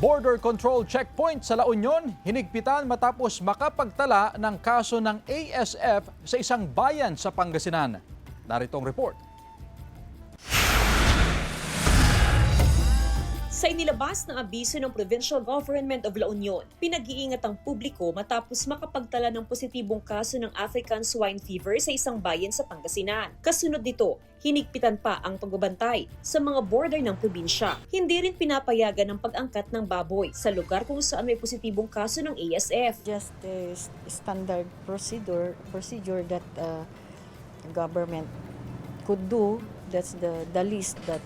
Border control checkpoint sa La Union, hinigpitan matapos makapagtala ng kaso ng ASF sa isang bayan sa Pangasinan. Narito ang report. Sa inilabas ng abiso ng Provincial Government of La Union, pinag-iingat ang publiko matapos makapagtala ng positibong kaso ng African swine fever sa isang bayan sa Pangasinan. Kasunod nito, hinigpitan pa ang pagbabantay sa mga border ng probinsya. Hindi rin pinapayagan ang pag-angkat ng baboy sa lugar kung saan may positibong kaso ng ASF. Just a standard procedure that government could do. That's the least that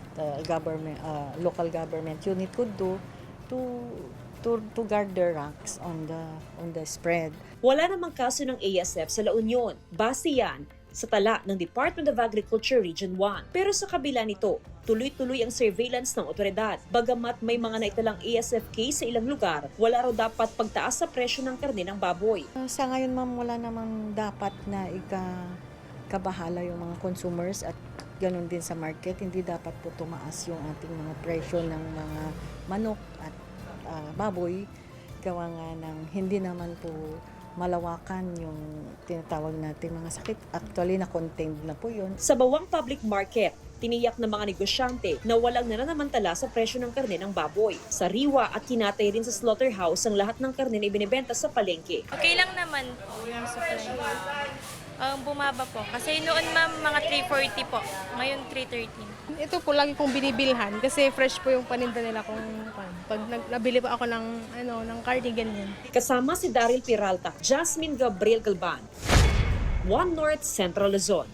local government unit could do to guard their ranks on the spread. Wala namang kaso ng ASF sa La Union. Base yan sa tala ng Department of Agriculture Region 1. Pero sa kabila nito, tuloy-tuloy ang surveillance ng otoridad. Bagamat may mga naitalang ASF case sa ilang lugar, wala raw dapat pagtaas sa presyo ng karne ng baboy. Sa ngayon ma'am, wala namang dapat na kabahala yung mga consumers at ganun din sa market. Hindi dapat po tumaas yung ating mga presyo ng mga manok at baboy. Gawa nga ng hindi naman po malawakan yung tinatawag natin mga sakit. Actually, na-contained na po yun. Sa bawang public market, tiniyak ng mga negosyante na walang nananamantala sa presyo ng karne ng baboy. Sariwa at kinatay rin sa slaughterhouse ang lahat ng karne na ibinibenta sa palengke. Okay lang naman po yung supply. Bumaba po. Kasi noon ma'am, mga 340 po. Ngayon 313. Ito po lagi kong binibilhan kasi fresh po yung paninda nila kung pag nabili pa ako ng karne ganyan. Kasama si Daryl Peralta, Jasmine Gabriel Galban, One North Central Luzon.